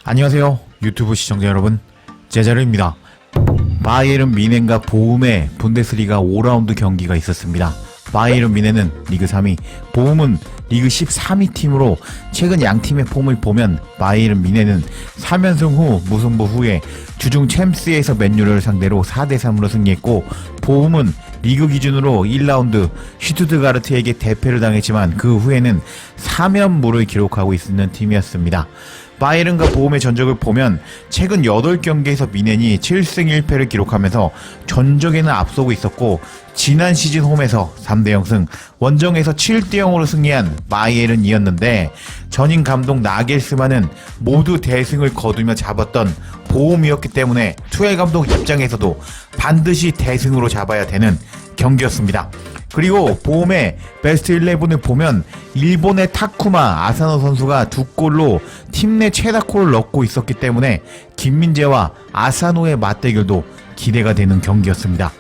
안녕하세요 유튜브 시청자 여러분, 제자르입니다. 바이에른 뮌헨과 보훔의 분데스리가 5라운드 경기가 있었습니다. 바이에른 뮌헨은 리그 3위, 보훔은 리그 13위 팀으로 최근 양팀의 폼을 보면 바이에른 뮌헨은 3연승 후 무승부 후에 주중 챔스에서 맨유를 상대로 4대3으로 승리했고, 보훔은 리그 기준으로 1라운드 슈투트가르트에게 대패를 당했지만 그 후에는 3연무를 기록하고 있는 팀이었습니다. 바이에른과 보훔의 전적을 보면 최근 8경기에서 뮌헨이 7승 1패를 기록하면서 전적에는 앞서고 있었고, 지난 시즌 홈에서 3대0 승, 원정에서 7대0으로 승리한 바이에른이었는데, 전임 감독 나겔스만은 모두 대승을 거두며 잡았던 보훔이었기 때문에 투엘 감독 입장에서도 반드시 대승으로 잡아야 되는 경기였습니다. 그리고 보훔의 베스트 11을 보면 일본의 타쿠마 아사노 선수가 2골로 팀 내 최다골을 넣고 있었기 때문에 김민재와 아사노의 맞대결도 기대가 되는 경기였습니다.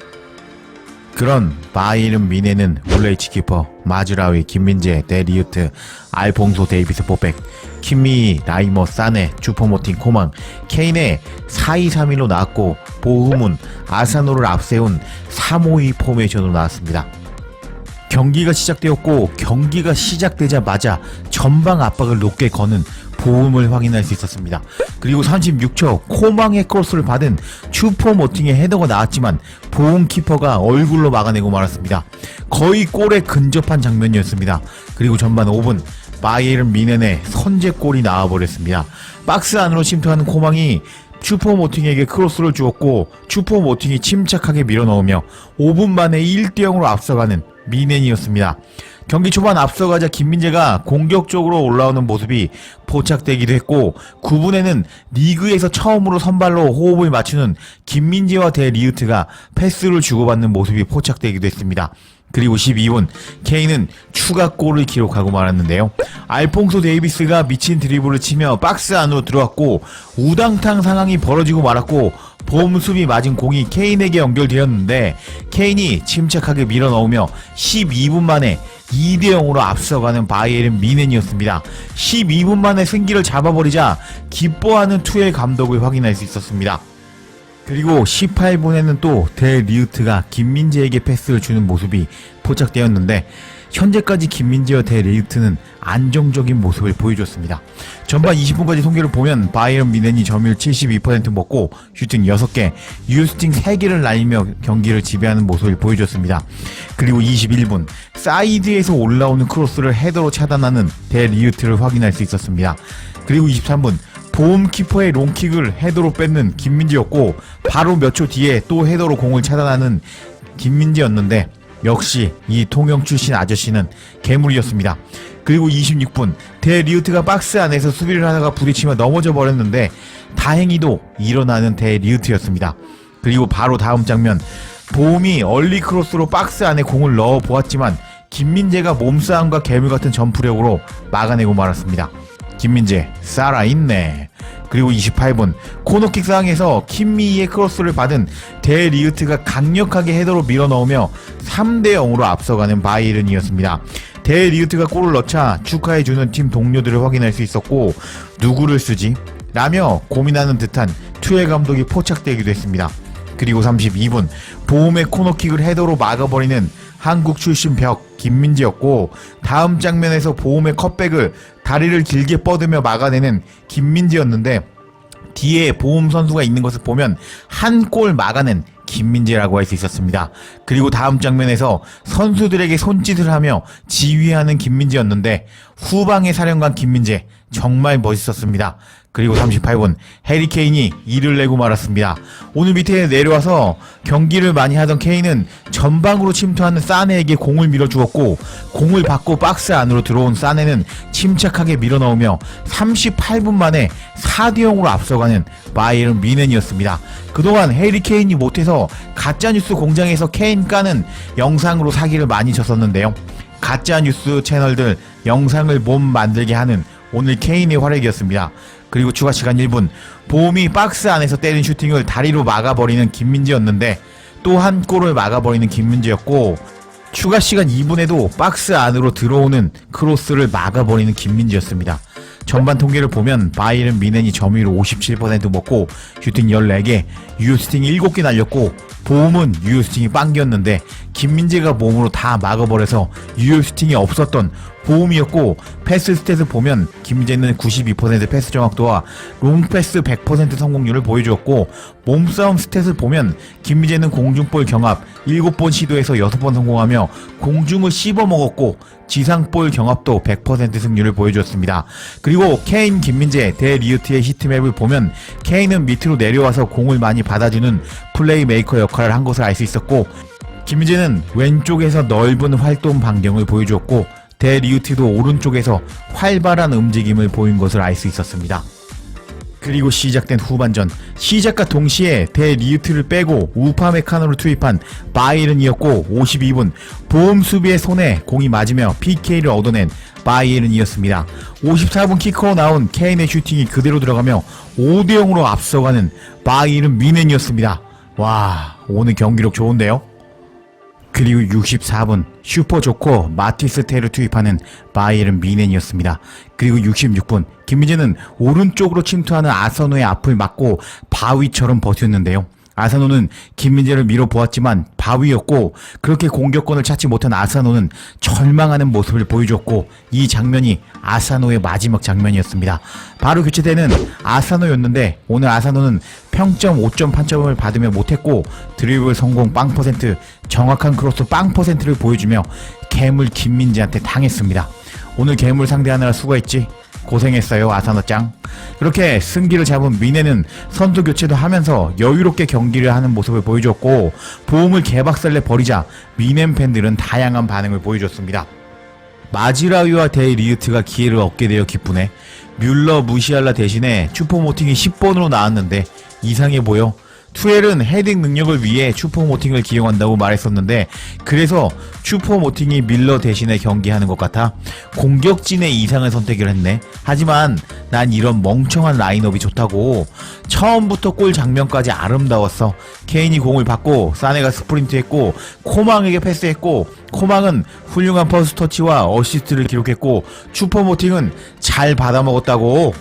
그런 바이에른 뮌헨은 올레이치 키퍼, 마즈라위, 김민재, 데리우트, 알퐁소 데이비스 포백, 킴미, 라이머, 사네, 주퍼모팅, 코망, 케인의 4-2-3-1로 나왔고, 보훔은 아사노를 앞세운 3-5-2 포메이션으로 나왔습니다. 경기가 시작되었고, 경기가 시작되자마자 전방 압박을 높게 거는 보훔을 확인할 수 있었습니다. 그리고 36초 코망의 크로스를 받은 슈퍼모팅의 헤더가 나왔지만 보훔 키퍼가 얼굴로 막아내고 말았습니다. 거의 골에 근접한 장면이었습니다. 그리고 전반 5분 바이에른 뮌헨의 선제골이 나와버렸습니다. 박스 안으로 침투하는 코망이 슈퍼모팅에게 크로스를 주었고, 슈퍼모팅이 침착하게 밀어넣으며 5분 만에 1대0으로 앞서가는 뮌헨이었습니다. 경기 초반 앞서가자 김민재가 공격적으로 올라오는 모습이 포착되기도 했고, 9분에는 리그에서 처음으로 선발로 호흡을 맞추는 김민재와 데리우트가 패스를 주고받는 모습이 포착되기도 했습니다. 그리고 12분 케인은 추가골을 기록하고 말았는데요. 알퐁소 데이비스가 미친 드리블을 치며 박스 안으로 들어왔고, 우당탕 상황이 벌어지고 말았고, 보험 수비 맞은 공이 케인에게 연결되었는데 케인이 침착하게 밀어넣으며 12분 만에 2대0으로 앞서가는 바이에른 뮌헨이었습니다. 12분 만에 승기를 잡아버리자 기뻐하는 투엘 감독을 확인할 수 있었습니다. 그리고 18분에는 또 데리우트가 김민재에게 패스를 주는 모습이 포착되었는데, 현재까지 김민재와 데리우트는 안정적인 모습을 보여줬습니다. 전반 20분까지 통계를 보면 바이에른 뮌헨이 점유율 72% 먹고 슈팅 6개, 유효슈팅 3개를 날리며 경기를 지배하는 모습을 보여줬습니다. 그리고 21분 사이드에서 올라오는 크로스를 헤더로 차단하는 데리우트를 확인할 수 있었습니다. 그리고 23분 보훔 키퍼의 롱킥을 헤더로 뺏는 김민재였고, 바로 몇 초 뒤에 또 헤더로 공을 차단하는 김민재였는데, 역시 이 통영 출신 아저씨는 괴물이었습니다. 그리고 26분 데리우트가 박스 안에서 수비를 하다가 부딪히며 넘어져 버렸는데 다행히도 일어나는 데리우트였습니다. 그리고 바로 다음 장면, 보훔이 얼리 크로스로 박스 안에 공을 넣어 보았지만 김민재가 몸싸움과 괴물같은 점프력으로 막아내고 말았습니다. 김민재 살아있네. 그리고 28분 코너킥 상황에서 킴미의 크로스를 받은 데리우트가 강력하게 헤더로 밀어넣으며 3대0으로 앞서가는 바이에른이었습니다. 데리우트가 골을 넣자 축하해주는 팀 동료들을 확인할 수 있었고, 누구를 쓰지? 라며 고민하는 듯한 투엘 감독이 포착되기도 했습니다. 그리고 32분 보훔의 코너킥을 헤더로 막아버리는 한국 출신 벽 김민재였고, 다음 장면에서 보훔의 컷백을 다리를 길게 뻗으며 막아내는 김민재였는데, 뒤에 보훔 선수가 있는 것을 보면 한 골 막아낸 김민재라고 할 수 있었습니다. 그리고 다음 장면에서 선수들에게 손짓을 하며 지휘하는 김민재였는데, 후방의 사령관 김민재 정말 멋있었습니다. 그리고 38분 해리 케인이 이를 내고 말았습니다. 오늘 밑에 내려와서 경기를 많이 하던 케인은 전방으로 침투하는 사네에게 공을 밀어주었고, 공을 받고 박스 안으로 들어온 사네는 침착하게 밀어넣으며 38분 만에 4대0으로 앞서가는 바이에른 뮌헨이었습니다. 그동안 해리 케인이 못해서 가짜뉴스 공장에서 케인 까는 영상으로 사기를 많이 쳤었는데요. 가짜뉴스 채널들 영상을 몸 만들게 하는 오늘 케인의 활약이었습니다. 그리고 추가 시간 1분 보훔이 박스 안에서 때린 슈팅을 다리로 막아버리는 김민재였는데, 또 한 골을 막아버리는 김민재였고, 추가 시간 2분에도 박스 안으로 들어오는 크로스를 막아버리는 김민재였습니다. 전반 통계를 보면 바이에른 뮌헨이 점유율 57% 먹고 슈팅 14개, 유효슈팅 7개 날렸고 보험은 유효슈팅이 빵기였는데 김민재가 몸으로 다 막아버려서 유효슈팅이 없었던 보험이었고, 패스 스탯을 보면 김민재는 92% 패스 정확도와 롱패스 100% 성공률을 보여주었고, 몸싸움 스탯을 보면 김민재는 공중볼 경합 7번 시도해서 6번 성공하며 공중을 씹어먹었고 지상볼 경합도 100% 승률을 보여주었습니다. 그리고 케인, 김민재, 대리우트의 히트맵을 보면 케인은 밑으로 내려와서 공을 많이 받아주는 플레이메이커 역할을 한 것을 알 수 있었고, 김민재는 왼쪽에서 넓은 활동 반경을 보여주었고 대리우트도 오른쪽에서 활발한 움직임을 보인 것을 알 수 있었습니다. 그리고 시작된 후반전, 시작과 동시에 대리우트를 빼고 우파메카노를 투입한 바이에른이었고 52분 보험 수비의 손에 공이 맞으며 PK를 얻어낸 바이에른이었습니다. 54분 키커로 나온 케인의 슈팅이 그대로 들어가며 5대0으로 앞서가는 바이에른 뮌헨이었습니다. 와, 오늘 경기력 좋은데요? 그리고 64분 슈퍼 조커 마티스 테를 투입하는 바이에른 뮌헨이었습니다. 그리고 66분 김민재는 오른쪽으로 침투하는 아사노의 앞을 막고 바위처럼 버텼는데요. 아사노는 김민재를 밀어보았지만 바위였고, 그렇게 공격권을 찾지 못한 아사노는 절망하는 모습을 보여줬고, 이 장면이 아사노의 마지막 장면이었습니다. 바로 교체되는 아사노였는데 오늘 아사노는 평점 5.8점을 받으며 못했고 드리블 성공 빵 퍼센트, 정확한 크로스 빵 퍼센트를 보여주며 괴물 김민재한테 당했습니다. 오늘 괴물 상대하느라 수고했지? 고생했어요 아사노짱. 그렇게 승기를 잡은 뮌헨은 선수 교체도 하면서 여유롭게 경기를 하는 모습을 보여줬고, 보험을 개박살내 버리자 뮌헨 팬들은 다양한 반응을 보여줬습니다. 마즈라위와 데이리우트가 기회를 얻게 되어 기쁘네. 뮬러, 무시알라 대신에 슈퍼모팅이 10번으로 나왔는데 이상해 보여. 투엘은 헤딩 능력을 위해 슈퍼모팅을 기용한다고 말했었는데, 그래서 슈퍼모팅이 밀러 대신에 경기하는 것 같아 공격진의 이상을 선택을 했네. 하지만 난 이런 멍청한 라인업이 좋다고. 처음부터 골 장면까지 아름다웠어. 케인이 공을 받고 사네가 스프린트했고 코망에게 패스했고, 코망은 훌륭한 퍼스트 터치와 어시스트를 기록했고, 슈퍼모팅은 잘 받아먹었다고.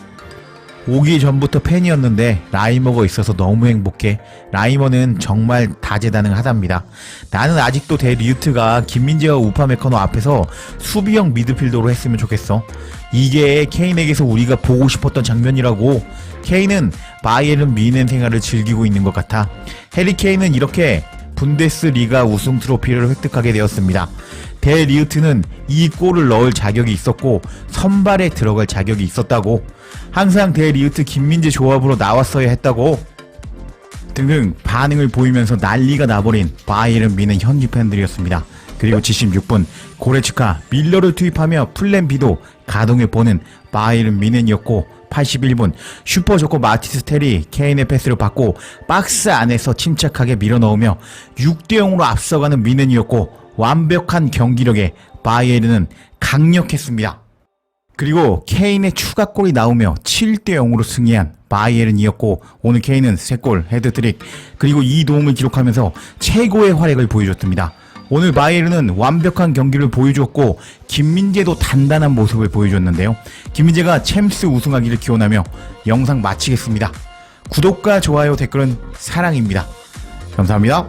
오기 전부터 팬이었는데 라이머가 있어서 너무 행복해. 라이머는 정말 다재다능하답니다. 나는 아직도 대리우트가 김민재와 우파메카노 앞에서 수비형 미드필더로 했으면 좋겠어. 이게 케인에게서 우리가 보고 싶었던 장면이라고. 케인은 바이에른 뮌헨 생활을 즐기고 있는 것 같아. 해리 케인은 이렇게 분데스리가 우승 트로피를 획득하게 되었습니다. 대리우트는 이 골을 넣을 자격이 있었고 선발에 들어갈 자격이 있었다고. 항상 대리우트 김민재 조합으로 나왔어야 했다고. 등등 반응을 보이면서 난리가 나버린 바이에른 뮌헨 현지 팬들이었습니다. 그리고 76분 고레츠카, 밀러를 투입하며 플랜 B도 가동해보는 바이에른 뮌헨이었고, 81분 슈퍼조커 마티스 텔이 케인의 패스를 받고 박스 안에서 침착하게 밀어넣으며 6대0으로 앞서가는 뮌헨이었고, 완벽한 경기력에 바이에른은 강력했습니다. 그리고 케인의 추가골이 나오며 7대0으로 승리한 바이에른이었고, 오늘 케인은 3골, 헤드트릭, 그리고 2도움을 기록하면서 최고의 활약을 보여줬습니다. 오늘 바이에른은 완벽한 경기를 보여줬고 김민재도 단단한 모습을 보여줬는데요. 김민재가 챔스 우승하기를 기원하며 영상 마치겠습니다. 구독과 좋아요, 댓글은 사랑입니다. 감사합니다.